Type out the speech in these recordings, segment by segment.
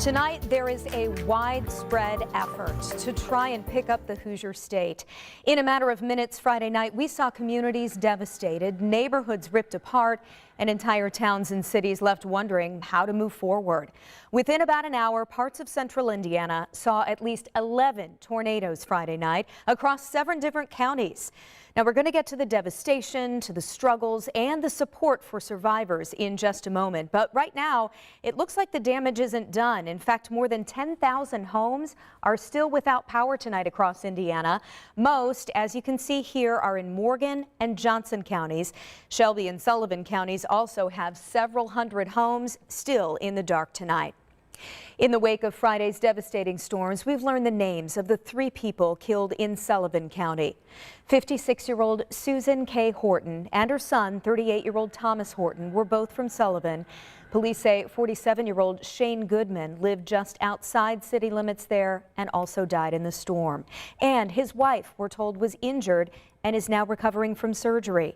Tonight, there is a widespread effort to try and pick up the Hoosier State. In a matter of minutes Friday night, we saw communities devastated, neighborhoods ripped apart, and entire towns and cities left wondering how to move forward. Within about an hour, parts of central Indiana saw at least 11 tornadoes Friday night across 7 different counties. Now, we're going to get to the devastation, to the struggles, and the support for survivors in just a moment. But right now, it looks like the damage isn't done. In fact, more than 10,000 homes are still without power tonight across Indiana. Most, as you can see here, are in Morgan and Johnson counties. Shelby and Sullivan counties also have several hundred homes still in the dark tonight. In the wake of Friday's devastating storms, we've learned the names of the 3 people killed in Sullivan County. 56-year-old Susan K. Horton and her son, 38-year-old Thomas Horton, were both from Sullivan. Police say 47-year-old Shane Goodman lived just outside city limits there and also died in the storm. And his wife, we're told, was injured and is now recovering from surgery.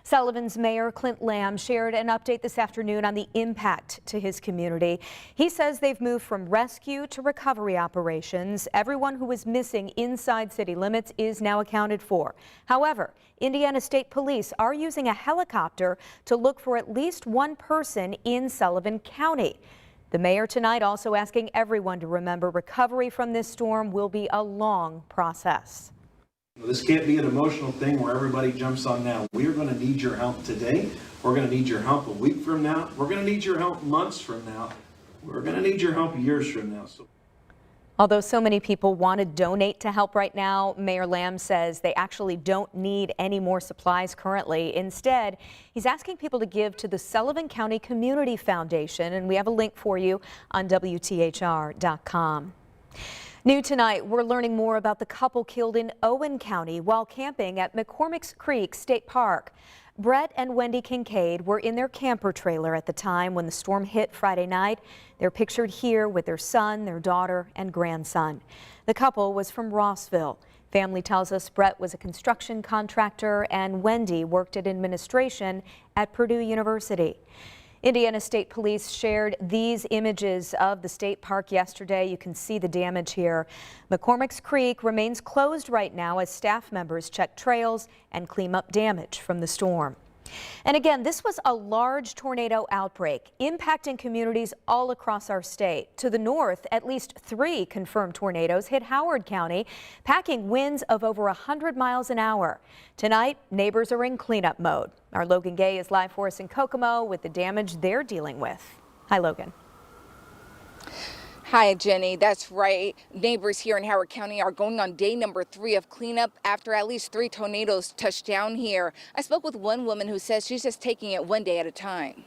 Sullivan's Mayor Clint Lamb shared an update this afternoon on the impact to his community. He says they've moved from rescue to recovery operations. Everyone who was missing inside city limits is now accounted for. However, Indiana State Police are using a helicopter to look for at least one person in Sullivan County. The mayor tonight also asking everyone to remember recovery from this storm will be a long process. This can't be an emotional thing where everybody jumps on now. We are going to need your help today. We're going to need your help a week from now. We're going to need your help months from now. We're going to need your help years from now. Although so many people want to donate to help right now, Mayor Lamb says they actually don't need any more supplies currently. Instead, he's asking people to give to the Sullivan County Community Foundation, and we have a link for you on WTHR.com. New tonight, we're learning more about the couple killed in Owen County while camping at McCormick's Creek State Park. Brett and Wendy Kincaid were in their camper trailer at the time when the storm hit Friday night. They're pictured here with their son, their daughter, and grandson. The couple was from Rossville. Family tells us Brett was a construction contractor and Wendy worked at administration at Purdue University. Indiana State Police shared these images of the state park yesterday. You can see the damage here. McCormick's Creek remains closed right now as staff members check trails and clean up damage from the storm. And again, this was a large tornado outbreak impacting communities all across our state. To the north, at least 3 confirmed tornadoes hit Howard County, packing winds of over 100 miles an hour. Tonight, neighbors are in cleanup mode. Our Logan Gay is live for us in Kokomo with the damage they're dealing with. Hi, Logan. Hi, Jenny. That's right. Neighbors here in Howard County are going on day number 3 of cleanup after at least 3 tornadoes touched down here. I spoke with one woman who says she's just taking it one day at a time.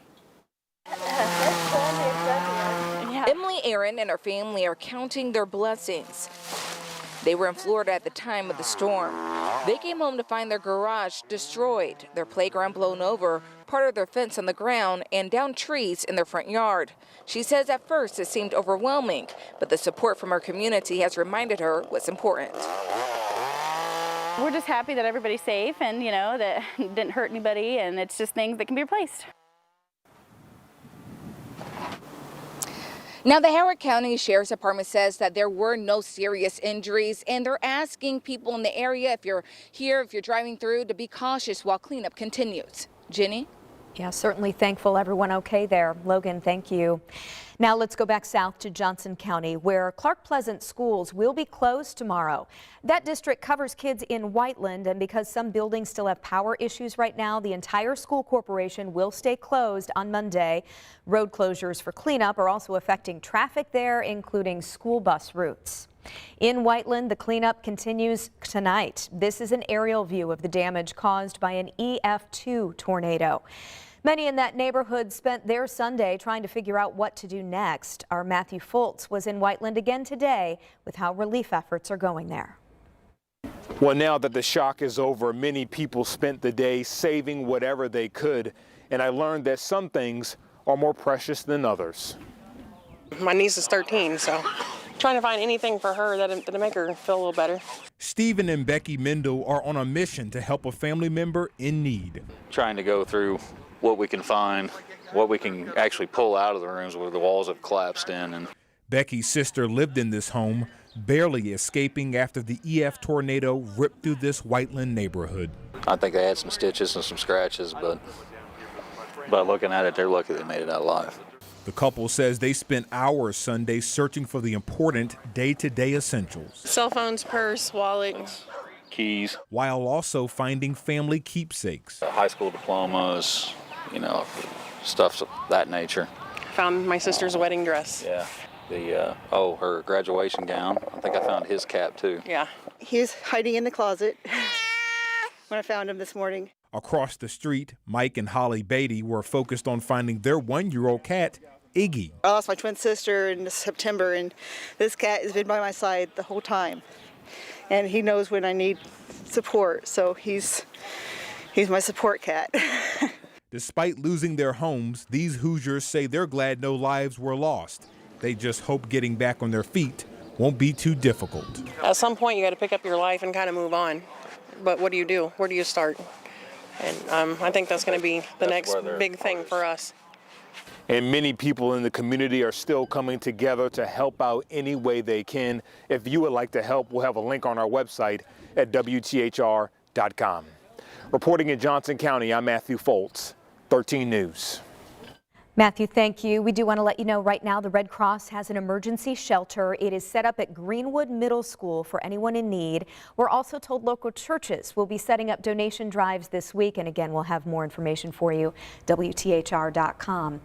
Emily Aaron and her family are counting their blessings. They were in Florida at the time of the storm. They came home to find their garage destroyed, their playground blown over, part of their fence on the ground, and down trees in their front yard. She says at first it seemed overwhelming, but the support from her community has reminded her what's important. We're just happy that everybody's safe and, you know, that it didn't hurt anybody, and it's just things that can be replaced. Now, the Howard County Sheriff's Department says that there were no serious injuries, and they're asking people in the area, if you're here, if you're driving through, to be cautious while cleanup continues. Jenny? Yeah, certainly thankful everyone okay there. Logan, thank you. Now let's go back south to Johnson County, where Clark Pleasant schools will be closed tomorrow. That district covers kids in Whiteland, and because some buildings still have power issues right now, the entire school corporation will stay closed on Monday. Road closures for cleanup are also affecting traffic there, including school bus routes. In Whiteland, the cleanup continues tonight. This is an aerial view of the damage caused by an EF2 tornado. Many in that neighborhood spent their Sunday trying to figure out what to do next. Our Matthew Foltz was in Whiteland again today with how relief efforts are going there. Well, now that the shock is over, many people spent the day saving whatever they could, and I learned that some things are more precious than others. My niece is 13, so trying to find anything for her that'll make her feel a little better. Stephen and Becky Mendel are on a mission to help a family member in need. Trying to go through what we can find, what we can actually pull out of the rooms where the walls have collapsed in. And Becky's sister lived in this home, barely escaping after the EF tornado ripped through this Whiteland neighborhood. I think they had some stitches and some scratches, but looking at it, they're lucky they made it out alive. The couple says they spent hours Sunday searching for the important day-to-day essentials. Cell phones, purse, wallet. Keys. While also finding family keepsakes. High school diplomas, you know, stuff of that nature. Found my sister's wedding dress. Yeah. Her graduation gown. I think I found his cap too. Yeah. He's hiding in the closet when I found him this morning. Across the street, Mike and Holly Beatty were focused on finding their 1-year-old cat, Iggy. I lost my twin sister in September, and this cat has been by my side the whole time. And he knows when I need support, so he's my support cat. Despite losing their homes, these Hoosiers say they're glad no lives were lost. They just hope getting back on their feet won't be too difficult. At some point, you got to pick up your life and kind of move on. But what do you do? Where do you start? And I think that's going to be the next big thing for us. And many people in the community are still coming together to help out any way they can. If you would like to help, we'll have a link on our website at WTHR.com. Reporting in Johnson County, I'm Matthew Foltz, 13 News. Matthew, thank you. We do want to let you know right now the Red Cross has an emergency shelter. It is set up at Greenwood Middle School for anyone in need. We're also told local churches will be setting up donation drives this week. And again, we'll have more information for you, WTHR.com.